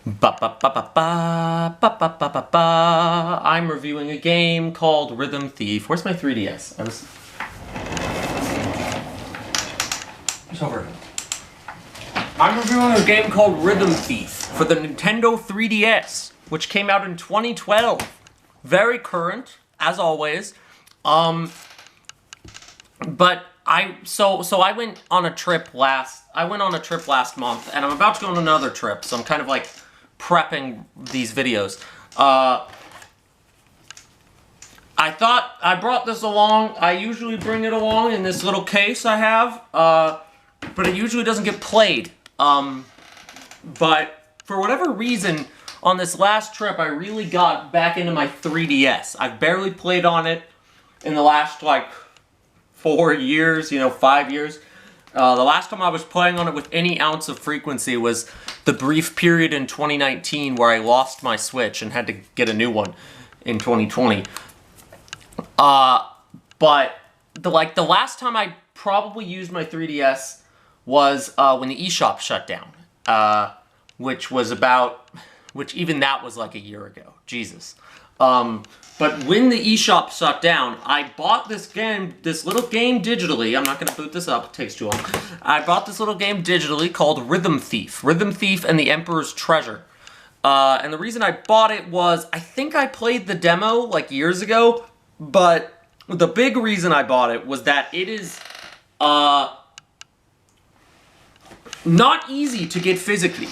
Ba ba ba ba ba ba ba ba ba ba. I'm reviewing a game called Rhythm Thief. Where's my 3DS? It's over here. I'm reviewing a game called Rhythm Thief for the Nintendo 3DS, which came out in 2012. Very current, as always. But I went on a trip last month, and I'm about to go on another trip, so I'm kind of like prepping these videos. I thought I brought this along. I usually bring it along in this little case I have, but it usually doesn't get played. But for whatever reason, on this last trip, I really got back into my 3DS. I've barely played on it in the last, 4 years, 5 years. The last time I was playing on it with any ounce of frequency was the brief period in 2019 where I lost my Switch and had to get a new one in 2020. But the last time I probably used my 3DS was when the eShop shut down, which even that was like a year ago. Jesus. But when the eShop shut down, I bought this little game digitally. I'm not going to boot this up, it takes too long. I bought this little game digitally called Rhythm Thief. Rhythm Thief and the Emperor's Treasure. And the reason I bought it was, I think I played the demo years ago, but the big reason I bought it was that it is not easy to get physically.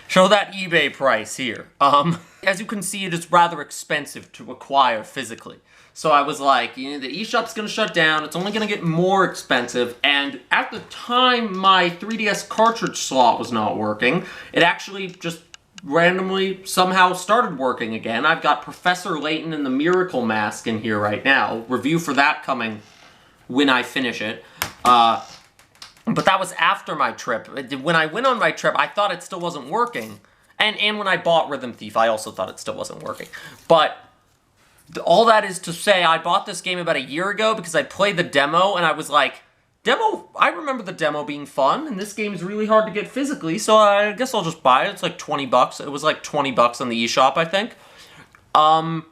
Show that eBay price here. As you can see, it is rather expensive to acquire physically. So I was like, the eShop's gonna shut down, it's only gonna get more expensive, and at the time my 3DS cartridge slot was not working. It actually just randomly somehow started working again. I've got Professor Layton and the Miracle Mask in here right now. Review for that coming when I finish it. But that was after my trip. When I went on my trip, I thought it still wasn't working. And when I bought Rhythm Thief, I also thought it still wasn't working. But all that is to say, I bought this game about a year ago because I played the demo, and I was like, I remember the demo being fun, and this game is really hard to get physically, so I guess I'll just buy it. It's like 20 bucks. It was like 20 bucks on the eShop, I think. I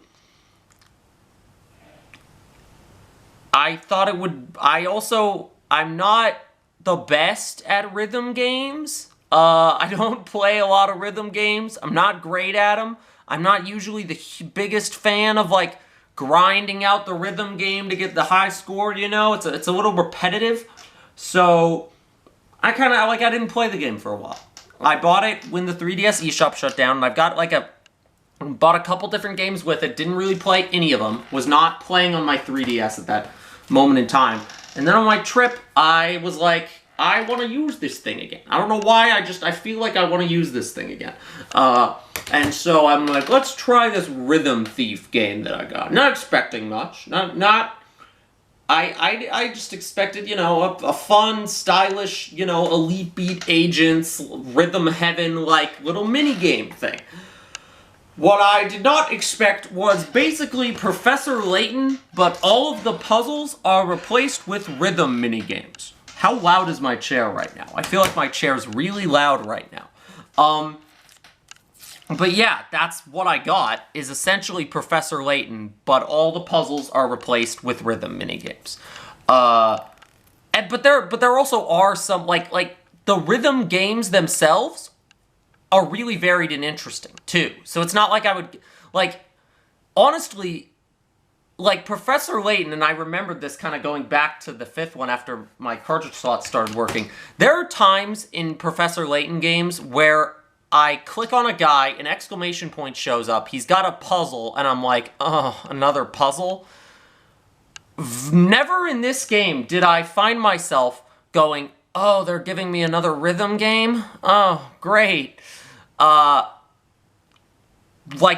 thought it would... I'm not the best at rhythm games. I don't play a lot of rhythm games. I'm not great at them. I'm not usually the biggest fan of, grinding out the rhythm game to get the high score, It's a little repetitive. So, I didn't play the game for a while. I bought it when the 3DS eShop shut down, and I've got, bought a couple different games with it. Didn't really play any of them. Was not playing on my 3DS at that moment in time. And then on my trip, I was like, I want to use this thing again. I don't know why, I feel like I want to use this thing again. And so I'm like, let's try this Rhythm Thief game that I got. Not expecting much. I just expected, a fun, stylish, Elite Beat Agents, Rhythm Heaven, little mini-game thing. What I did not expect was basically Professor Layton, but all of the puzzles are replaced with rhythm minigames. How loud is my chair right now? I feel like my chair's really loud right now. But yeah, that's what I got, is essentially Professor Layton, but all the puzzles are replaced with rhythm minigames. But there also are some, the rhythm games themselves are really varied and interesting, too. So it's not like I would, honestly, Professor Layton, and I remembered this kind of going back to the 5th one after my cartridge slot started working. There are times in Professor Layton games where I click on a guy, an exclamation point shows up, he's got a puzzle, and I'm like, oh, another puzzle? Never in this game did I find myself going, oh, they're giving me another rhythm game? Oh, great.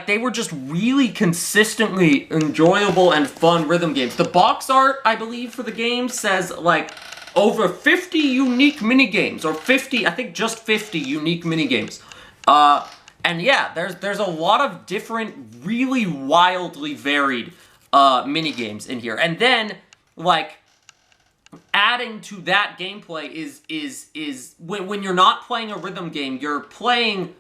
They were just really consistently enjoyable and fun rhythm games. The box art, I believe, for the game says, over 50 unique minigames, or 50, I think just 50 unique minigames. And yeah, there's a lot of different, really wildly varied, minigames in here. And then, adding to that gameplay is when you're not playing a rhythm game, you're playing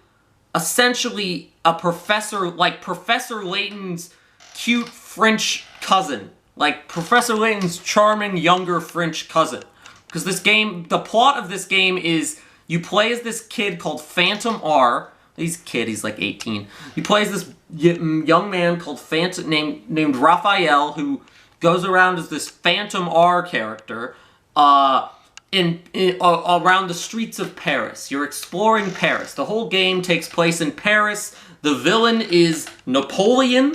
essentially a professor, like Professor Layton's cute French cousin. Like Professor Layton's charming younger French cousin. Because this game, the plot of this game is you play as this kid called Phantom R. He's like 18. He plays this young man called Phantom, named Raphael, who goes around as this Phantom R character around the streets of Paris. You're exploring Paris. The whole game takes place in Paris. The villain is Napoleon,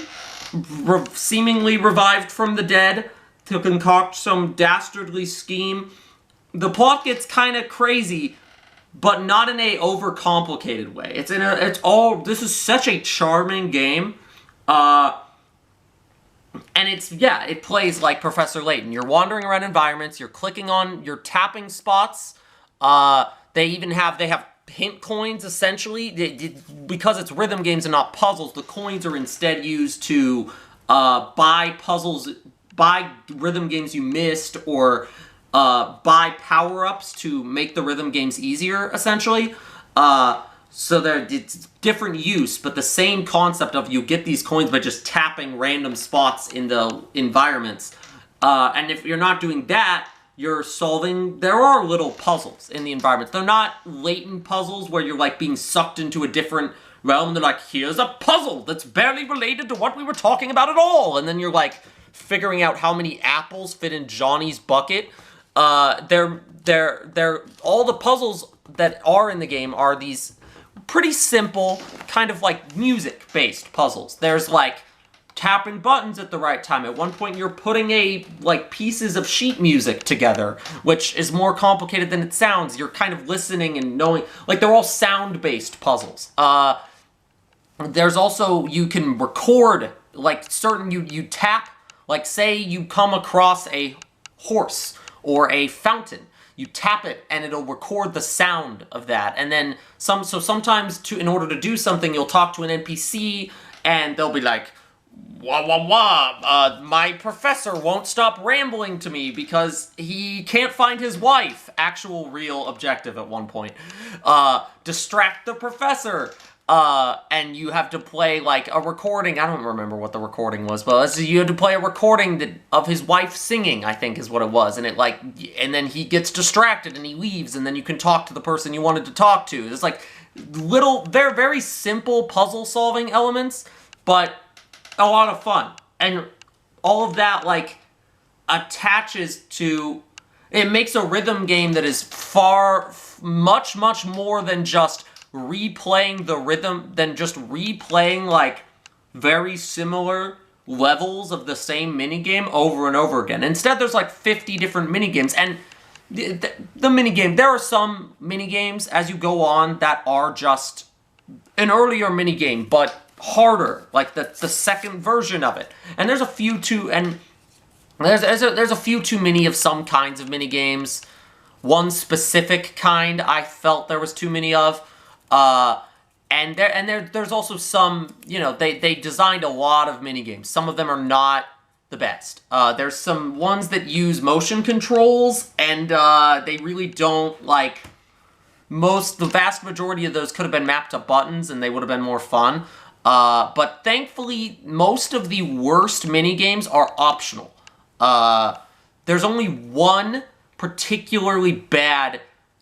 seemingly revived from the dead to concoct some dastardly scheme. The plot gets kind of crazy, but not in a overcomplicated way. This is such a charming game. And it plays like Professor Layton. You're wandering around environments, you're tapping spots. They have hint coins, essentially. Because it's rhythm games and not puzzles, the coins are instead used to buy rhythm games you missed, or buy power-ups to make the rhythm games easier, essentially. So it's different use, but the same concept of you get these coins by just tapping random spots in the environments. And if you're not doing that, you're solving... There are little puzzles in the environments. They're not latent puzzles where you're, like, being sucked into a different realm. They're like, here's a puzzle that's barely related to what we were talking about at all. And then you're, like, figuring out how many apples fit in Johnny's bucket. All the puzzles that are in the game are these pretty simple, kind of like music-based puzzles. There's like tapping buttons at the right time. At one point you're putting pieces of sheet music together, which is more complicated than it sounds. You're kind of listening and knowing, like, they're all sound-based puzzles. There's also, you can record, like, you tap, like, say you come across a horse or a fountain. You tap it, and it'll record the sound of that. And then, sometimes, in order to do something, you'll talk to an NPC, and they'll be like, wah, wah, wah, my professor won't stop rambling to me because he can't find his wife. Actual, real objective at one point. Distract the professor. And you have to play, like, a recording. I don't remember what the recording was, but you had to play a recording of his wife singing, I think is what it was. And and then he gets distracted and he leaves, and then you can talk to the person you wanted to talk to. It's like they're very simple puzzle-solving elements, but a lot of fun. And all of that, like, attaches to... It makes a rhythm game that is much, much more than just replaying the rhythm, like, very similar levels of the same minigame over and over again. Instead, there's like 50 different minigames, and the minigame, there are some minigames as you go on that are just an earlier minigame, but harder, like the second version of it. And there's a few too, and there's a few too many of some kinds of minigames. One specific kind I felt there was too many of. And there's also some, they designed a lot of minigames. Some of them are not the best. There's some ones that use motion controls, and they really don't, like, the vast majority of those could have been mapped to buttons, and they would have been more fun. But thankfully, most of the worst minigames are optional. There's only one particularly bad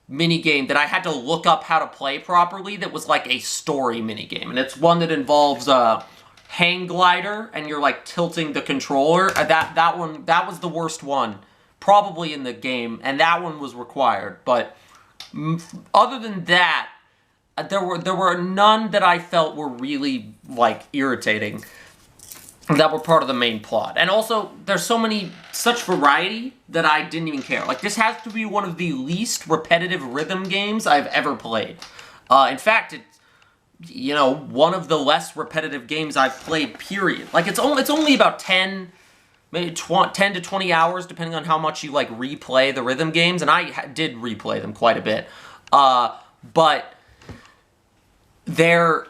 minigame that I had to look up how to play properly that was like a story minigame. And it's one that involves a hang glider, and you're like tilting the controller. That was the worst one, probably in the game, and that one was required. But other than that, there were none that I felt were really, like, irritating that were part of the main plot. And also, there's such variety that I didn't even care. Like, this has to be one of the least repetitive rhythm games I've ever played. In fact, it's, one of the less repetitive games I've played, period. Like, it's only about 10 to 20 hours, depending on how much you, like, replay the rhythm games, and I did replay them quite a bit. But they're...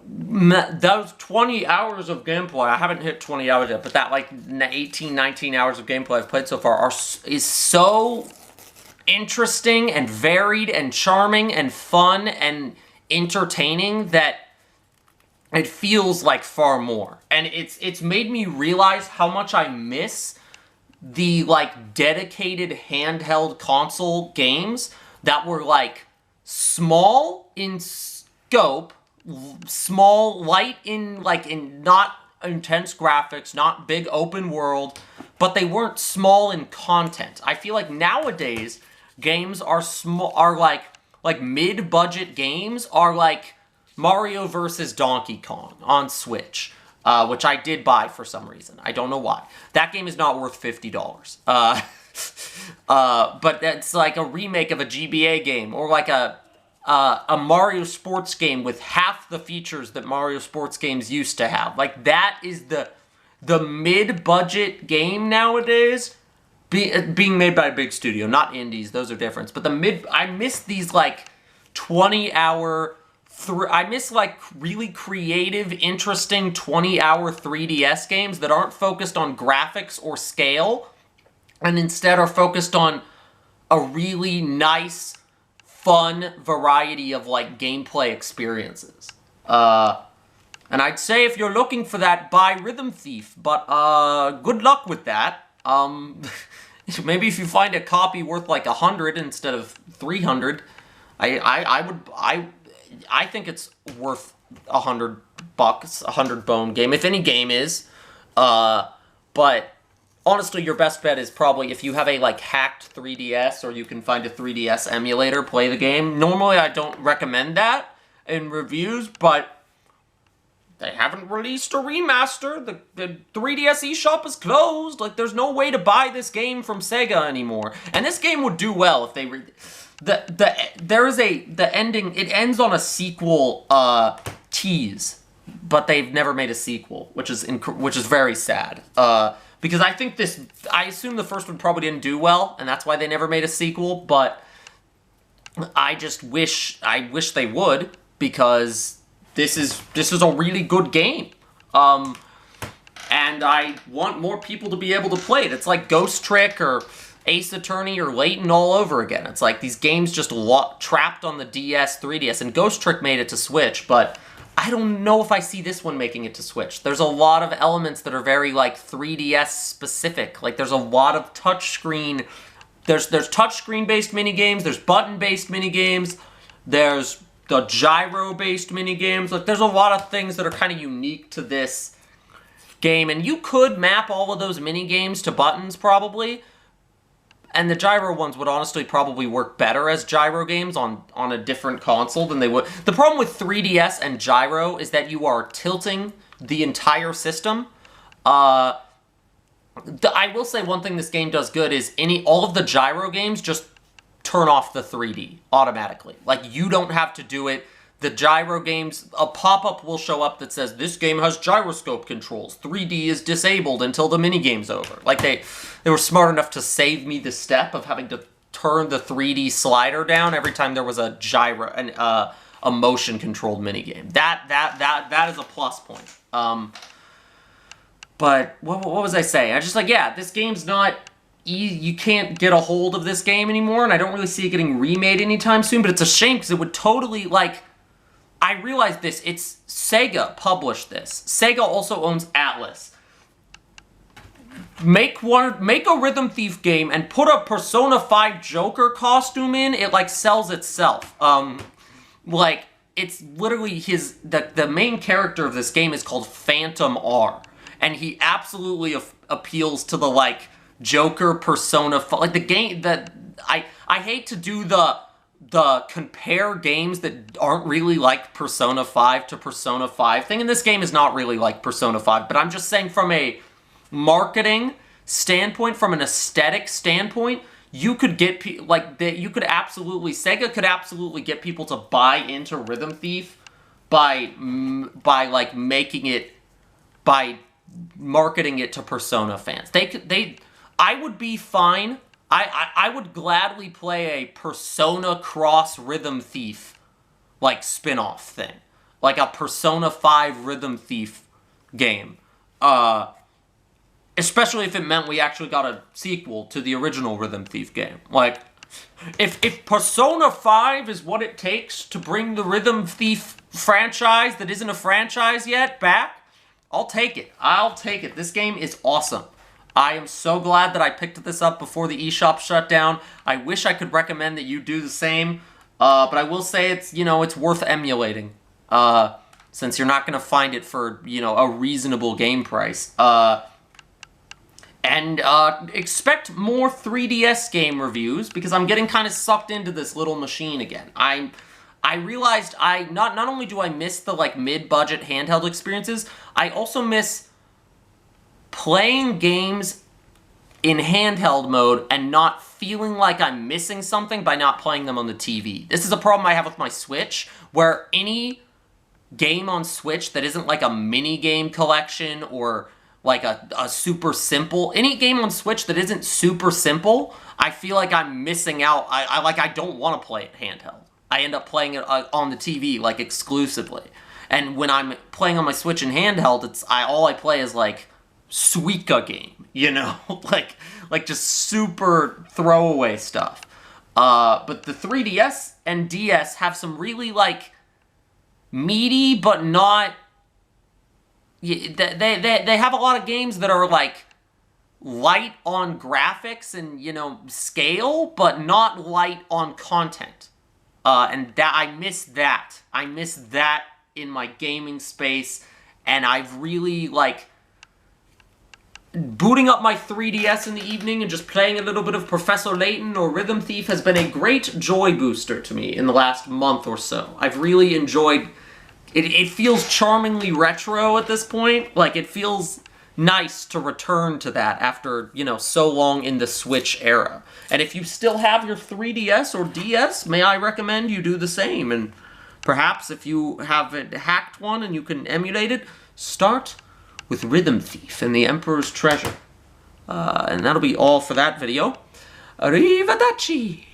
those 20 hours of gameplay, I haven't hit 20 hours yet, but that like 18, 19 hours of gameplay I've played so far is so interesting and varied and charming and fun and entertaining that it feels like far more. And it's made me realize how much I miss the like dedicated handheld console games that were like small in scope, small, light in not intense graphics, not big open world, but they weren't small in content. I feel like nowadays games are small, are like mid-budget games are like Mario vs. Donkey Kong on Switch, which I did buy for some reason. I don't know why. That game is not worth $50. But that's like a remake of a GBA game, or like a Mario Sports game with half the features that Mario Sports games used to have. Like, that is the mid-budget game nowadays, being made by a big studio, not indies. Those are different. But I miss these like 20-hour. I miss like really creative, interesting 20-hour 3DS games that aren't focused on graphics or scale, and instead are focused on a really nice, fun variety of like gameplay experiences. And I'd say if you're looking for that, buy Rhythm Thief, but good luck with that. Maybe if you find a copy worth like 100 instead of 300, I think it's worth $100, $100 bone game, if any game is. But honestly, your best bet is probably if you have a like hacked 3DS, or you can find a 3DS emulator, play the game. Normally, I don't recommend that in reviews, but they haven't released a remaster. The 3DS eShop is closed. Like, there's no way to buy this game from Sega anymore. And this game would do well if they the ending, it ends on a sequel tease, but they've never made a sequel, which is very sad. Because I assume the first one probably didn't do well, and that's why they never made a sequel, but I wish they would, because this is a really good game. And I want more people to be able to play it. It's like Ghost Trick or Ace Attorney or Layton all over again. It's like these games just trapped on the DS, 3DS, and Ghost Trick made it to Switch, but I don't know if I see this one making it to Switch. There's a lot of elements that are very like 3DS specific. Like, there's a lot of touchscreen. There's touchscreen based minigames. There's button based minigames. There's the gyro based minigames. Like, there's a lot of things that are kind of unique to this game, and you could map all of those minigames to buttons probably. And the gyro ones would honestly probably work better as gyro games on a different console than they would. The problem with 3DS and gyro is that you are tilting the entire system. I will say one thing this game does good is all of the gyro games just turn off the 3D automatically. Like, you don't have to do it. The gyro games, a pop-up will show up that says, this game has gyroscope controls. 3D is disabled until the minigame's over. Like, they were smart enough to save me the step of having to turn the 3D slider down every time there was a gyro, a motion-controlled minigame. That is a plus point. But what was I saying? I was just like, yeah, this game's not easy. You can't get a hold of this game anymore, and I don't really see it getting remade anytime soon, but it's a shame because it would totally, like, I realized this. It's Sega published this. Sega also owns Atlas. Make a Rhythm Thief game and put a Persona 5 Joker costume in. It like sells itself. Like, it's literally the main character of this game is called Phantom R, and he absolutely appeals to the like Joker Persona, like the game that I hate to do the compare games that aren't really like Persona 5 to Persona 5 thing, and this game is not really like Persona 5, but I'm just saying from a marketing standpoint, from an aesthetic standpoint, you could get Sega could absolutely get people to buy into Rhythm Thief by like by marketing it to Persona fans. I would be fine. I would gladly play a Persona Cross Rhythm Thief, like, spin-off thing. like a Persona 5 Rhythm Thief game. Especially if it meant we actually got a sequel to the original Rhythm Thief game. Like, if Persona 5 is what it takes to bring the Rhythm Thief franchise that isn't a franchise yet back, I'll take it. I'll take it. This game is awesome. I am so glad that I picked this up before the eShop shut down. I wish I could recommend that you do the same, but I will say it's, it's worth emulating, since you're not going to find it for, a reasonable game price. And expect more 3DS game reviews, because I'm getting kind of sucked into this little machine again. I realized not only do I miss the, mid-budget handheld experiences, I also miss playing games in handheld mode and not feeling like I'm missing something by not playing them on the TV. This is a problem I have with my Switch, where any game on Switch that isn't like a mini-game collection or like a super simple, any game on Switch that isn't super simple, I feel like I'm missing out. I don't want to play it handheld. I end up playing it on the TV, exclusively. And when I'm playing on my Switch in handheld, all I play is, Suika game, like just super throwaway stuff. But the 3DS and DS have some really, meaty, but not... They have a lot of games that are, light on graphics and, scale, but not light on content. And I miss that. I miss that in my gaming space, and I've really, booting up my 3DS in the evening and just playing a little bit of Professor Layton or Rhythm Thief has been a great joy booster to me in the last month or so. I've really enjoyed... It feels charmingly retro at this point. It feels nice to return to that after, so long in the Switch era. And if you still have your 3DS or DS, may I recommend you do the same. And perhaps if you have hacked one and you can emulate it, start with Rhythm Thief and the Emperor's Treasure. And that'll be all for that video. Arrivederci!